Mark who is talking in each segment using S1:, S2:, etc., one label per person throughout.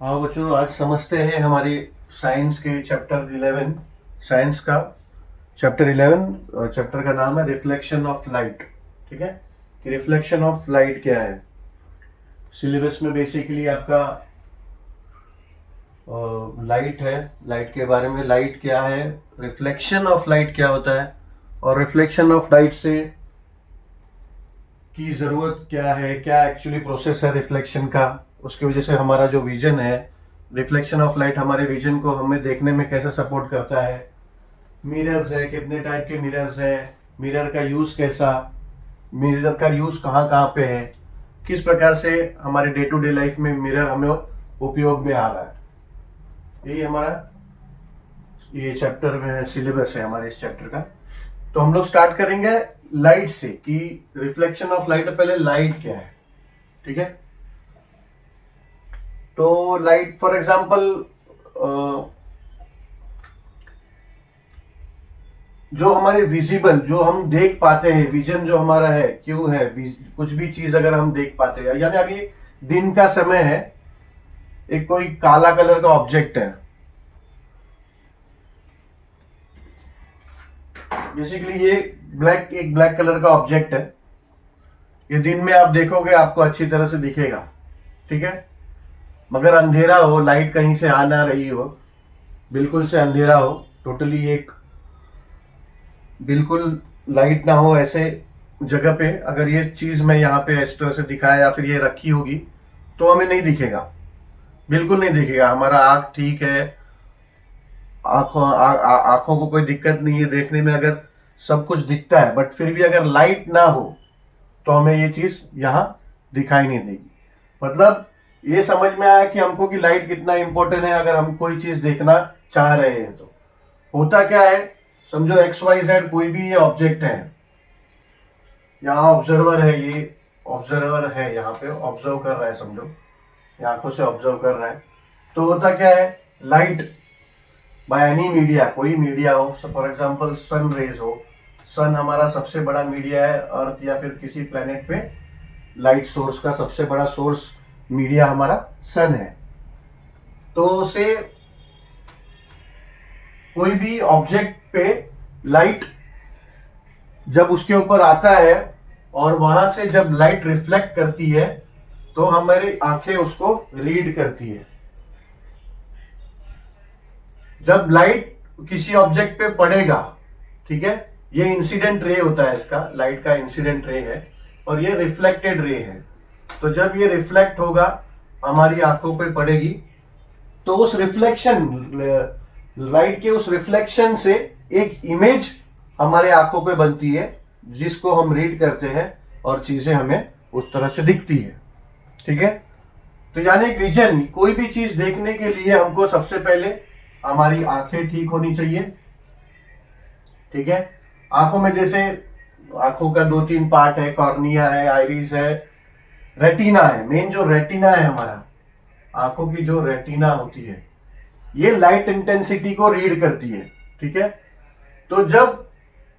S1: हाँ बच्चों, आज समझते हैं हमारी साइंस के चैप्टर 11। साइंस का चैप्टर 11, चैप्टर का नाम है रिफ्लेक्शन ऑफ लाइट। ठीक है कि रिफ्लेक्शन ऑफ लाइट क्या है। सिलेबस में बेसिकली आपका लाइट है, लाइट के बारे में, लाइट क्या है, रिफ्लेक्शन ऑफ लाइट क्या होता है, और रिफ्लेक्शन ऑफ लाइट से की ज़रूरत क्या है, क्या एक्चुअली प्रोसेस है रिफ्लेक्शन का, उसकी वजह से हमारा जो विजन है, रिफ्लेक्शन ऑफ लाइट हमारे विजन को हमें देखने में कैसे सपोर्ट करता है। मिरर्स है, कितने टाइप के मिरर्स है, मिरर का यूज़ कैसा, मिरर का यूज़ कहाँ कहाँ पे है, किस प्रकार से हमारे डे टू डे लाइफ में मिरर हमें उपयोग में आ रहा है। यही हमारा ये चैप्टर में सिलेबस है हमारे इस चैप्टर का। तो हम लोग स्टार्ट करेंगे लाइट से कि रिफ्लेक्शन ऑफ लाइट, पहले लाइट क्या है। ठीक है, तो लाइट फॉर एग्जांपल जो हमारे विजिबल, जो हम देख पाते हैं, विजन जो हमारा है, क्यों है, कुछ भी चीज अगर हम देख पाते हैं, यानी अभी दिन का समय है, एक कोई काला कलर का ऑब्जेक्ट है, बेसिकली ये एक ब्लैक कलर का ऑब्जेक्ट है। ये दिन में आप देखोगे आपको अच्छी तरह से दिखेगा, ठीक है, मगर अंधेरा हो, लाइट कहीं से आ ना रही हो, बिल्कुल से अंधेरा हो, टोटली एक बिल्कुल लाइट ना हो, ऐसे जगह पे अगर ये चीज मैं यहाँ पे इस तरह से दिखाया या फिर ये रखी होगी तो हमें नहीं दिखेगा, बिल्कुल नहीं दिखेगा। हमारा आँख ठीक है, आंखों को कोई दिक्कत नहीं है देखने में, अगर सब कुछ दिखता है, बट फिर भी अगर लाइट ना हो तो हमें ये चीज यहाँ दिखाई नहीं देगी। मतलब ये समझ में आया कि हमको कि लाइट कितना इंपॉर्टेंट है अगर हम कोई चीज देखना चाह रहे हैं तो। होता क्या है, समझो एक्स वाई जेड कोई भी ये ऑब्जेक्ट है, यहाँ ऑब्जर्वर है, ये ऑब्जर्वर है, यहाँ पे ऑब्जर्व कर रहा है, समझो ये आंखों से ऑब्जर्व कर रहा है। तो होता क्या है, लाइट बाय एनी मीडिया, कोई मीडिया हो, फॉर एग्जांपल सन रेज हो, सन हमारा सबसे बड़ा मीडिया है, अर्थ या फिर किसी प्लेनेट पे लाइट सोर्स का सबसे बड़ा सोर्स मीडिया हमारा सन है। तो से कोई भी ऑब्जेक्ट पे लाइट जब उसके ऊपर आता है और वहां से जब लाइट रिफ्लेक्ट करती है तो हमारी आंखें उसको रीड करती है। जब लाइट किसी ऑब्जेक्ट पे पड़ेगा, ठीक है, ये इंसिडेंट रे होता है, इसका लाइट का इंसिडेंट रे है और ये रिफ्लेक्टेड रे है। तो जब ये रिफ्लेक्ट होगा, हमारी आंखों पे पड़ेगी, तो उस रिफ्लेक्शन, लाइट के उस रिफ्लेक्शन से एक इमेज हमारे आंखों पे बनती है जिसको हम रीड करते हैं और चीजें हमें उस तरह से दिखती है। ठीक है, तो यानी विजन, कोई भी चीज देखने के लिए हमको सबसे पहले हमारी आंखें ठीक होनी चाहिए। ठीक है, आंखों में जैसे आंखों का 2-3 पार्ट है, कॉर्निया है, आइरिस है, रेटिना है। मेन जो रेटिना है हमारा, आंखों की जो रेटिना होती है, ये लाइट इंटेंसिटी को रीड करती है। ठीक है, तो जब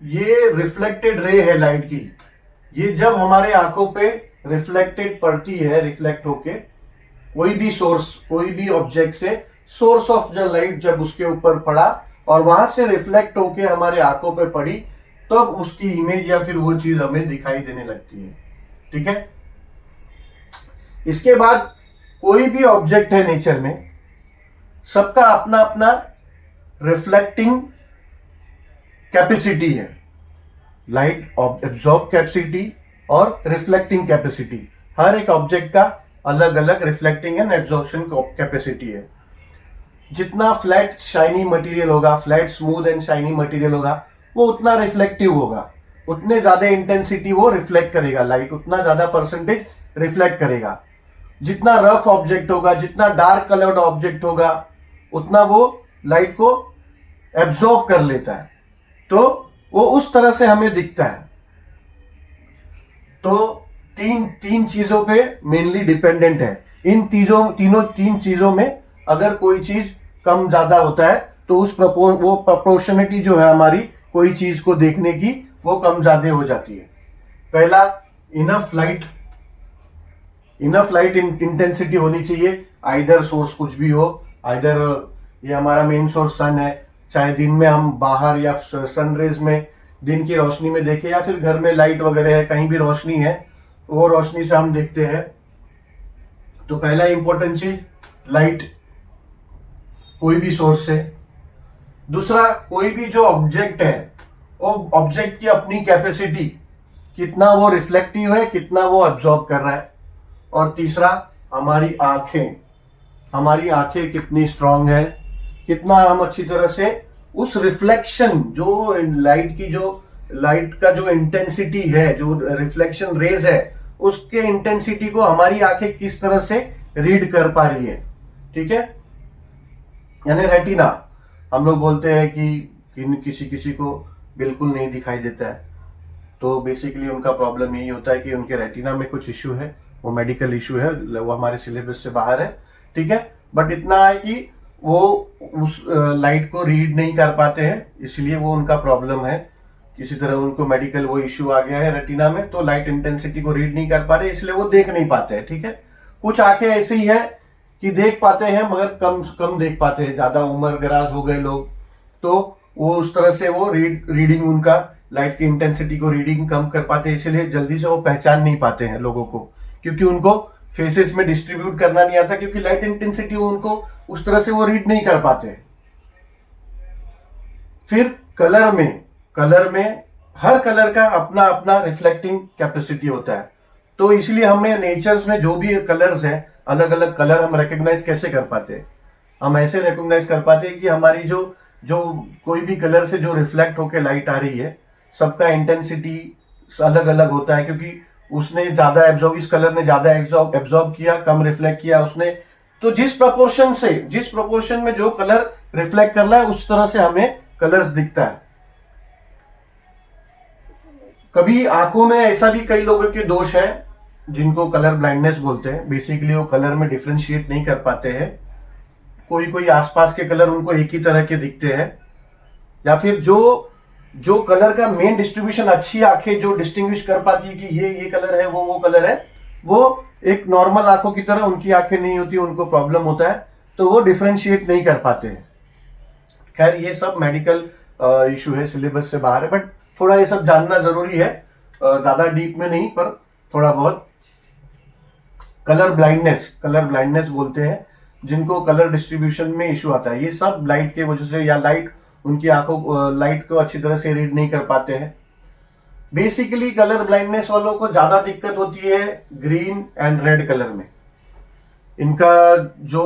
S1: ये रिफ्लेक्टेड रे है लाइट की, ये जब हमारे आंखों पे रिफ्लेक्टेड पड़ती है, रिफ्लेक्ट होके कोई भी सोर्स, कोई भी ऑब्जेक्ट से सोर्स ऑफ द लाइट जब उसके ऊपर पड़ा और वहां से रिफ्लेक्ट होके हमारे आंखों पे पड़ी, तब तो उसकी इमेज या फिर वो चीज हमें दिखाई देने लगती है। ठीक है, इसके बाद कोई भी ऑब्जेक्ट है नेचर में, सबका अपना अपना रिफ्लेक्टिंग कैपेसिटी है, लाइट एब्जॉर्ब कैपेसिटी और रिफ्लेक्टिंग कैपेसिटी। हर एक ऑब्जेक्ट का अलग अलग रिफ्लेक्टिंग एंड एब्जॉर्प्शन कैपेसिटी है। जितना फ्लैट शाइनी मटेरियल होगा, flat smooth and shiny material होगा, वो उतना रिफ्लेक्टिव होगा, उतने ज्यादा इंटेंसिटी वो रिफ्लेक्ट करेगा, लाइट उतना ज्यादा परसेंटेज रिफ्लेक्ट करेगा। जितना रफ ऑब्जेक्ट होगा, जितना डार्क कलर्ड ऑब्जेक्ट होगा, उतना वो लाइट को एब्जॉर्ब कर लेता है, तो वो उस तरह से हमें दिखता है। तो तीन चीजों पे मेनली डिपेंडेंट है। इन तीन चीजों में अगर कोई चीज कम ज्यादा होता है तो वो प्रोपोर्शनिटी जो है हमारी कोई चीज को देखने की, वो कम ज्यादा हो जाती है। पहला, enough light, enough light intensity होनी चाहिए, आइदर सोर्स कुछ भी हो, आइदर ये हमारा मेन सोर्स सन है, चाहे दिन में हम बाहर या सनरेज में दिन की रोशनी में देखें, या फिर घर में लाइट वगैरह है, कहीं भी रोशनी है वो रोशनी से हम देखते हैं। तो पहला इंपॉर्टेंट चीज लाइट, कोई भी सोर्स से। दूसरा, कोई भी जो ऑब्जेक्ट है वो ऑब्जेक्ट की अपनी कैपेसिटी, कितना वो रिफ्लेक्टिव है, कितना वो एब्जॉर्ब कर रहा है। और तीसरा, हमारी आंखें, हमारी आंखें कितनी स्ट्रांग है, कितना हम अच्छी तरह से उस रिफ्लेक्शन, जो लाइट की, जो लाइट का जो इंटेंसिटी है, जो रिफ्लेक्शन रेज है, उसके इंटेंसिटी को हमारी आंखें किस तरह से रीड कर पा रही है। ठीक है, यानी रेटिना, हम लोग बोलते हैं कि किसी किसी को बिल्कुल नहीं दिखाई देता है, तो बेसिकली उनका प्रॉब्लम यही होता है कि उनके रेटिना में कुछ इश्यू है, वो मेडिकल इश्यू है, वो हमारे सिलेबस से बाहर है। ठीक है, बट इतना है कि वो उस लाइट को रीड नहीं कर पाते हैं, इसलिए वो उनका प्रॉब्लम है, किसी तरह उनको मेडिकल वो इश्यू आ गया है रेटिना में, तो लाइट इंटेंसिटी को रीड नहीं कर पा रहे, इसलिए वो देख नहीं पाते हैं। ठीक है, कुछ आंखें ऐसी ही है कि देख पाते हैं मगर कम कम देख पाते हैं, ज्यादा उम्र दराज हो गए लोग, तो वो उस तरह से वो रीडिंग, उनका लाइट की इंटेंसिटी को रीडिंग कम कर पाते हैं, इसलिए जल्दी से वो पहचान नहीं पाते हैं लोगों को, क्योंकि उनको फेसेस में डिस्ट्रीब्यूट करना नहीं आता, क्योंकि लाइट इंटेंसिटी उनको उस तरह से वो रीड नहीं कर पाते। फिर कलर में हर कलर का अपना अपना रिफ्लेक्टिंग कैपेसिटी होता है, तो इसलिए हमें नेचर्स में जो भी कलर्स हैं, अलग अलग कलर हम रिकॉग्नाइज कैसे कर पाते हैं? हम ऐसे रिकॉग्नाइज कर पाते हैं कि हमारी जो जो कोई भी कलर से जो रिफ्लेक्ट होकर लाइट आ रही है, सबका इंटेंसिटी अलग अलग होता है, क्योंकि उसने ज्यादा एब्जॉर्ब, इस कलर ने ज्यादा एब्जॉर्ब किया, कम रिफ्लेक्ट किया उसने, तो जिस प्रोपोर्शन में जो कलर रिफ्लेक्ट कर रहा है, उस तरह से हमें कलर्स दिखता है। कभी आंखों में ऐसा भी कई लोगों के दोष है जिनको कलर ब्लाइंडनेस बोलते हैं, बेसिकली वो कलर में डिफरेंशिएट नहीं कर पाते हैं, कोई कोई आसपास के कलर उनको एक ही तरह के दिखते हैं, या फिर जो जो कलर का मेन डिस्ट्रीब्यूशन अच्छी आंखें जो डिस्टिंग्विश कर पाती है कि ये कलर है, वो कलर है, वो एक नॉर्मल आंखों की तरह उनकी आंखें नहीं होती, उनको प्रॉब्लम होता है, तो वो डिफरेंशिएट नहीं कर पाते हैं। खैर ये सब मेडिकल इशू है, सिलेबस से बाहर है, बट थोड़ा ये सब जानना जरूरी है, ज्यादा डीप में नहीं, पर थोड़ा बहुत। कलर ब्लाइंडनेस बोलते हैं जिनको कलर डिस्ट्रीब्यूशन में इशू आता है, ये सब लाइट के वजह से, या लाइट उनकी आंखों लाइट को अच्छी तरह से रीड नहीं कर पाते हैं। बेसिकली कलर ब्लाइंडनेस वालों को ज्यादा दिक्कत होती है ग्रीन एंड रेड कलर में। इनका जो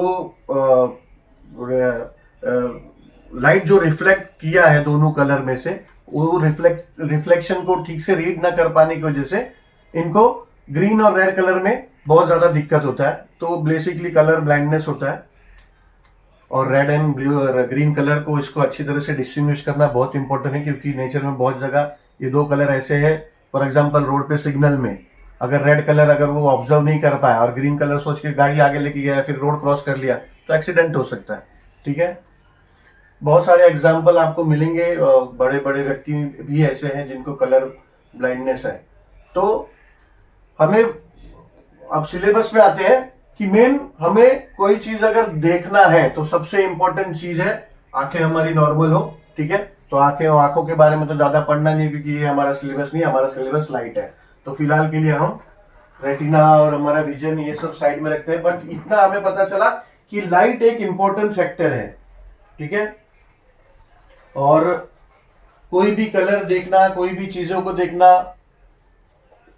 S1: लाइट जो रिफ्लेक्ट किया है दोनों कलर में से, वो रिफ्लेक्शन को ठीक से रीड ना कर पाने की वजह से इनको ग्रीन और रेड कलर में बहुत ज्यादा दिक्कत होता है, तो बेसिकली कलर ब्लाइंडनेस होता है। और red and blue green colour को, इसको अच्छी तरह से डिस्टिंग्विश करना बहुत इंपॉर्टेंट है, क्योंकि नेचर में बहुत जगह ये दो कलर ऐसे हैं, फॉर एग्जांपल रोड पे सिग्नल में अगर रेड कलर अगर वो ऑब्जर्व नहीं कर पाया और ग्रीन कलर सोच के गाड़ी आगे लेके गया, फिर रोड क्रॉस कर लिया, तो एक्सीडेंट हो सकता है। ठीक है, बहुत सारे एग्जाम्पल आपको मिलेंगे, बड़े बड़े व्यक्ति भी ऐसे हैं जिनको कलर ब्लाइंडनेस है। तो हमें अब सिलेबस में आते हैं कि मेन हमें कोई चीज अगर देखना है तो सबसे इंपॉर्टेंट चीज है आंखें हमारी नॉर्मल हो। ठीक है, तो आंखों के बारे में तो ज्यादा पढ़ना नहीं, क्योंकि ये हमारा सिलेबस नहीं, हमारा सिलेबस लाइट है, तो फिलहाल के लिए हम रेटिना और हमारा विजन ये सब साइड में रखते हैं। बट इतना हमें पता चला कि लाइट एक इंपॉर्टेंट फैक्टर है। ठीक है, और कोई भी कलर देखना, कोई भी चीजों को देखना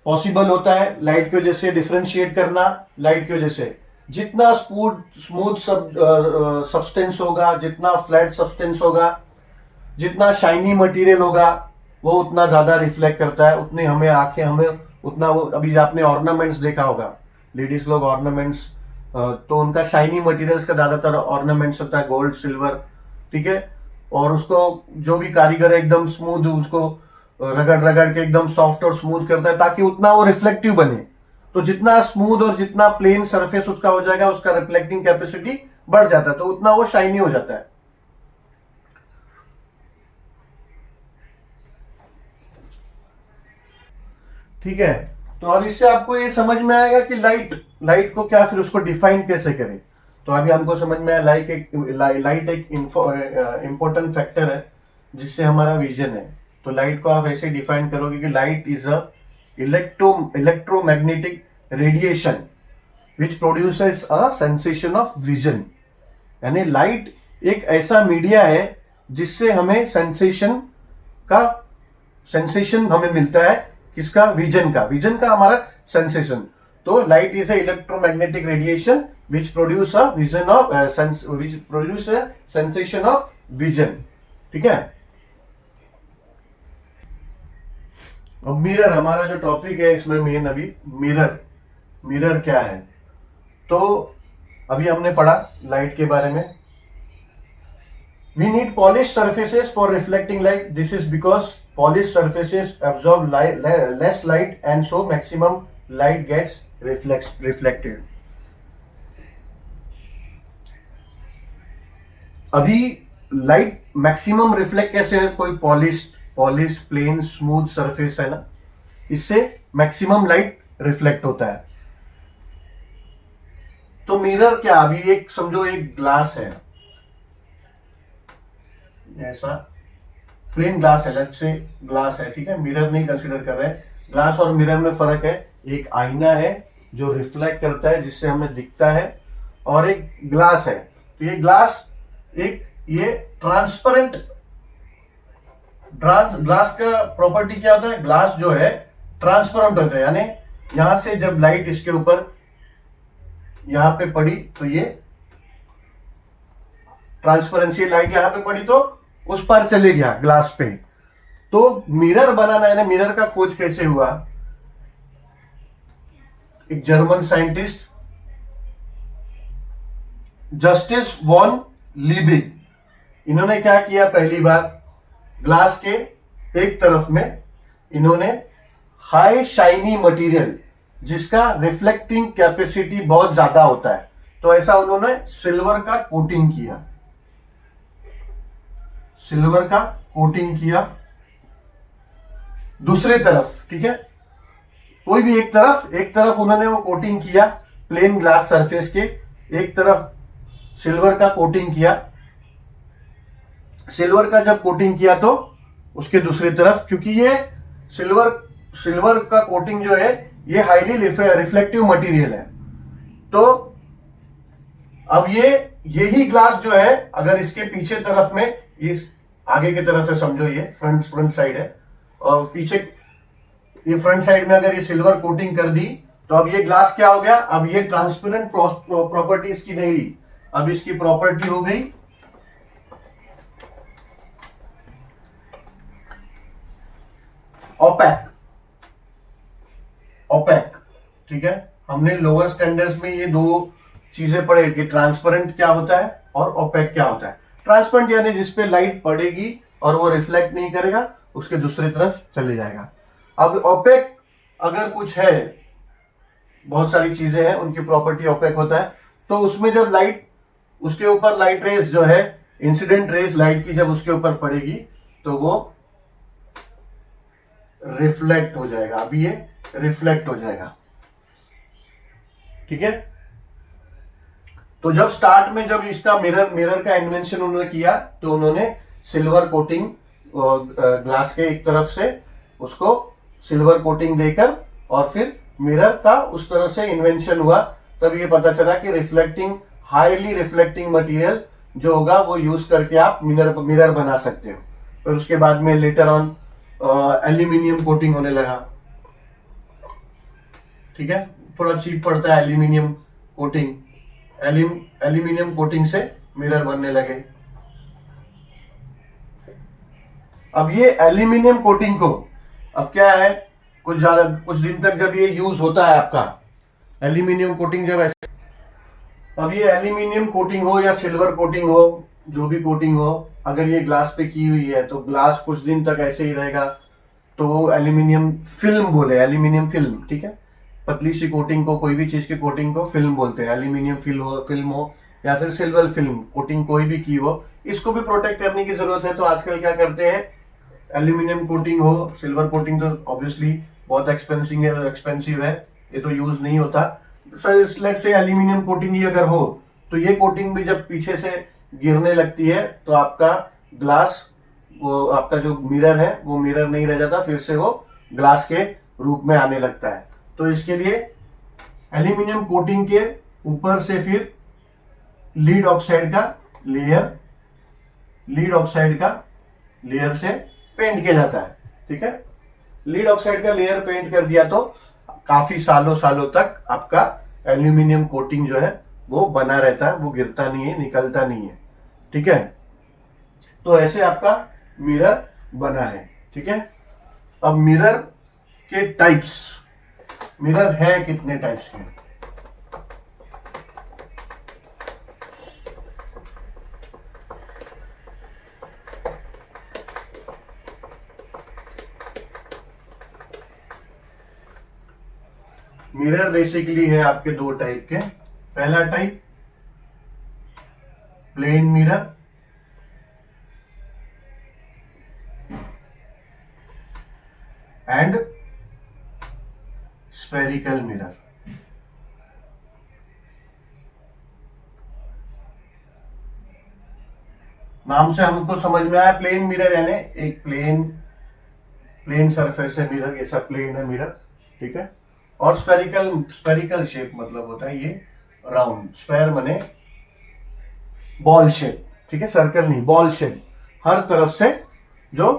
S1: पॉसिबल होता है लाइट की वजह से, डिफरेंशिएट करना लाइट की वजह से। जितना स्मूथ सब्सटेंस होगा, जितना फ्लैट सब्सटेंस होगा, जितना शाइनी मटेरियल होगा, वो उतना ज्यादा रिफ्लेक्ट करता है, उतने हमें उतना वो, अभी आपने ऑर्नामेंट्स देखा होगा, लेडीज लोग ऑर्नामेंट्स, तो उनका शाइनी मटेरियल्स का ज्यादातर ऑर्नामेंट्स होता है, गोल्ड सिल्वर। ठीक है, और उसको जो भी कारीगर है एकदम स्मूथ उसको रगड़ रगड़ के एकदम सॉफ्ट और स्मूथ करता है, ताकि उतना वो रिफ्लेक्टिव बने। तो जितना स्मूथ और जितना प्लेन सरफेस उसका हो जाएगा, उसका रिफ्लेक्टिंग कैपेसिटी बढ़ जाता है, तो उतना वो शाइनी हो जाता है। ठीक है, तो अब इससे आपको ये समझ में आएगा कि लाइट को क्या, फिर उसको डिफाइन कैसे करें। तो अभी हमको समझ में आया लाइट एक इम्पोर्टेंट फैक्टर है जिससे हमारा विजन है। तो लाइट को आप ऐसे डिफाइन करोगे कि light is a electromagnetic radiation which produces a sensation of vision. यानी लाइट एक ऐसा मीडिया है जिससे हमें सेंसेशन हमें मिलता है, किसका, विजन का हमारा सेंसेशन। तो light is a electromagnetic radiation which produce a sensation of vision. ठीक है। अब मिरर हमारा जो टॉपिक है, इसमें मेन अभी मिरर क्या है। तो अभी हमने पढ़ा लाइट के बारे में। We need polished surfaces for reflecting light. This is because polished surfaces absorb less light and so maximum light gets reflected. अभी लाइट मैक्सिमम रिफ्लेक्ट कैसे है, कोई पॉलिश्ड प्लेन स्मूथ सरफेस है ना, इससे मैक्सिमम लाइट रिफ्लेक्ट होता है। तो मिरर क्या, अभी एक समझो एक ग्लास है, ऐसा प्लेन ग्लास है, लेट्स से ग्लास है, ठीक है, मिरर नहीं कंसीडर कर रहे हैं। ग्लास और मिरर में फर्क है, एक आईना है जो रिफ्लेक्ट करता है जिससे हमें दिखता है, और एक ग्लास है। तो ये ग्लास ये ट्रांसपेरेंट, ग्लास का प्रॉपर्टी क्या होता है, ग्लास जो है ट्रांसपेरेंट होता है, यानी यहां से जब लाइट इसके ऊपर यहां पे पड़ी तो ये ट्रांसपेरेंसी, लाइट यहां पे पड़ी तो उस पर चले गया ग्लास पे। तो मिरर बनाना है ना, मिरर का खोज कैसे हुआ, एक जर्मन साइंटिस्ट जस्टिस वॉन लीबिग, इन्होंने क्या किया, पहली बार ग्लास के एक तरफ में इन्होंने हाई शाइनी मटेरियल जिसका रिफ्लेक्टिंग कैपेसिटी बहुत ज्यादा होता है, तो ऐसा उन्होंने सिल्वर का कोटिंग किया दूसरे तरफ, ठीक है, कोई भी एक तरफ उन्होंने वो कोटिंग किया, प्लेन ग्लास सरफेस के एक तरफ सिल्वर का कोटिंग किया। सिल्वर का जब कोटिंग किया तो उसके दूसरी तरफ, क्योंकि ये सिल्वर का कोटिंग जो है ये हाईली रिफ्लेक्टिव मटेरियल है, तो अब यही ग्लास जो है, अगर इसके पीछे तरफ में, ये आगे की तरफ से समझो, ये फ्रंट साइड है, और पीछे ये फ्रंट साइड में अगर ये सिल्वर कोटिंग कर दी तो अब ये ग्लास क्या हो गया, अब ये ट्रांसपेरेंट प्रॉपर्टी इसकी नहीं रही, अब इसकी प्रॉपर्टी हो गई ओपेक। ठीक है, हमने लोअर स्टैंडर्ड्स में ये दो चीजें पढ़े कि ट्रांसपेरेंट क्या होता है और ओपेक क्या होता है। ट्रांसपेरेंट यानी जिसपे लाइट पड़ेगी और वो रिफ्लेक्ट नहीं करेगा, उसके दूसरी तरफ चले जाएगा। अब ओपेक अगर कुछ है, बहुत सारी चीजें हैं उनकी प्रॉपर्टी ओपेक होता है, तो उसमें जब लाइट, उसके ऊपर लाइट रेस जो है, इंसिडेंट रेस लाइट की जब उसके ऊपर पड़ेगी तो वो रिफ्लेक्ट हो जाएगा। अभी ये रिफ्लेक्ट हो जाएगा, ठीक है। तो जब स्टार्ट में जब इसका मिरर का इन्वेंशन उन्होंने किया तो उन्होंने सिल्वर कोटिंग ग्लास के एक तरफ से उसको सिल्वर कोटिंग देकर, और फिर मिरर का उस तरह से इन्वेंशन हुआ, तब ये पता चला कि हाईली रिफ्लेक्टिंग मटेरियल जो होगा वो यूज करके आप मिरर बना सकते हो। फिर उसके बाद में लेटर ऑन एल्यूमिनियम कोटिंग होने लगा, ठीक है, थोड़ा चीप पड़ता है एल्यूमिनियम कोटिंग, एल्यूमिनियम कोटिंग से मिरर बनने लगे। अब ये एल्यूमिनियम कोटिंग को, अब क्या है, कुछ दिन तक जब ये यूज होता है आपका एल्यूमिनियम कोटिंग, जब ऐसे, अब ये एल्यूमिनियम कोटिंग हो या सिल्वर कोटिंग हो, जो भी कोटिंग हो, अगर ये ग्लास पे की हुई है तो ग्लास कुछ दिन तक ऐसे ही रहेगा, तो वो एल्यूमिनियम फिल्म, ठीक है, पतली सी कोटिंग को, कोई भी चीज की कोटिंग को फिल्म बोलते हैं। एल्यूमिनियम फिल्म हो या फिर सिल्वर फिल्म कोटिंग कोई भी की हो, इसको भी प्रोटेक्ट करने की जरूरत है। तो आजकल क्या करते हैं, एल्यूमिनियम कोटिंग हो, सिल्वर कोटिंग तो ऑब्वियसली बहुत एक्सपेंसिव है, ये तो यूज नहीं होता। Sir let's say aluminium coating ही अगर हो तो ये कोटिंग भी जब पीछे से गिरने लगती है तो आपका ग्लास, वो आपका जो मिरर है वो मिरर नहीं रह जाता, फिर से वो ग्लास के रूप में आने लगता है। तो इसके लिए एल्यूमिनियम कोटिंग के ऊपर से फिर लीड ऑक्साइड का लेयर से पेंट किया जाता है। ठीक है, लीड ऑक्साइड का लेयर पेंट कर दिया तो काफी सालों तक आपका एल्यूमिनियम कोटिंग जो है वो बना रहता है, वो गिरता नहीं है, निकलता नहीं है। ठीक है, तो ऐसे आपका मिरर बना है। ठीक है, अब मिरर के टाइप्स, मिरर है कितने टाइप्स के? मिरर बेसिकली है आपके दो टाइप के। पहला type plane mirror, and spherical mirror. नाम से हमको समझ में आया, प्लेन मिरर यानी एक प्लेन सरफेस है मिरर, ऐसा प्लेन है मिरर। ठीक है, और स्फेरिकल शेप मतलब होता है ये राउंड, स्फेयर माने बॉल शेप। ठीक है, सर्कल नहीं, बॉल शेप, हर तरफ से जो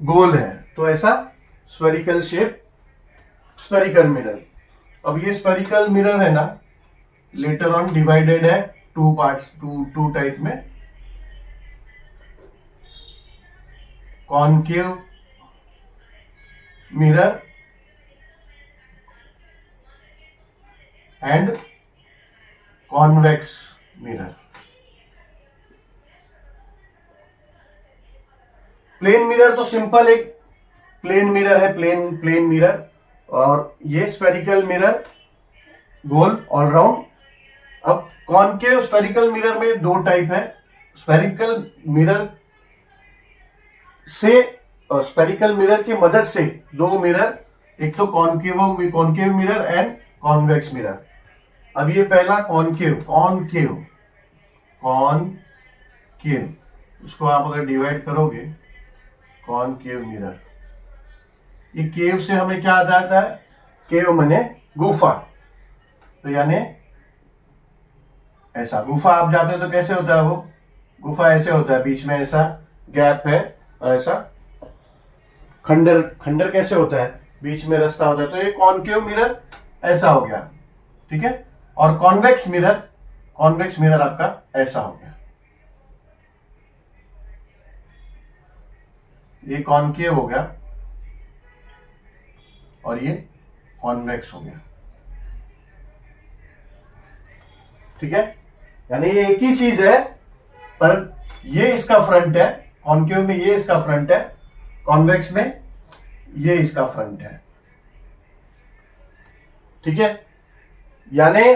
S1: गोल है, तो ऐसा स्फेरिकल शेप, स्फेरिकल मिरर। अब ये स्फेरिकल मिरर है ना, लेटर ऑन डिवाइडेड है टू पार्ट्स, टू टाइप में, concave mirror and convex mirror. Plane mirror तो सिंपल एक प्लेन मिरर है, प्लेन मिरर, और ये स्फेरिकल मिरर गोल ऑल राउंड। अब कॉनकेव स्फेरिकल मिरर में दो टाइप है। स्फेरिकल मिरर से, स्फेरिकल मिरर की मदद से दो मिरर, एक तो concave mirror and convex mirror. अब ये पहला कॉनकेव, उसको आप अगर डिवाइड करोगे, कॉनकेव मिरर, ये केव से हमें क्या याद आता है? केव माने गुफा, तो यानी ऐसा गुफा आप जाते हो तो कैसे होता है वो गुफा? ऐसे होता है, बीच में ऐसा गैप है, और ऐसा खंडर कैसे होता है, बीच में रास्ता होता है, तो ये कॉनकेव मिरर ऐसा हो गया। ठीक है, और कॉन्वेक्स मिरर आपका ऐसा हो गया, ये कॉनकेव हो गया और ये कॉन्वेक्स हो गया। ठीक है, यानी ये एक ही चीज है, पर ये इसका फ्रंट है, कॉनकेव में ये इसका फ्रंट है, कॉन्वेक्स में ये इसका फ्रंट है। ठीक है, यानी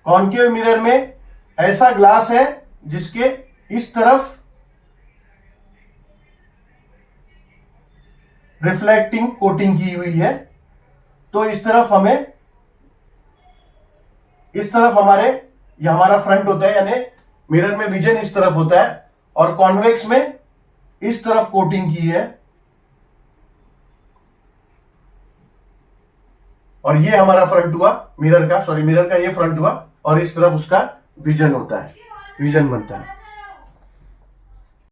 S1: कॉनकेव मिरर में ऐसा ग्लास है जिसके इस तरफ रिफ्लेक्टिंग कोटिंग की हुई है, तो इस तरफ हमारे ये हमारा फ्रंट होता है, यानी मिरर में विजन इस तरफ होता है, और कॉन्वेक्स में इस तरफ कोटिंग की है, और ये हमारा फ्रंट हुआ मिरर का ये फ्रंट हुआ, और इस तरफ उसका विजन होता है, विजन बनता है।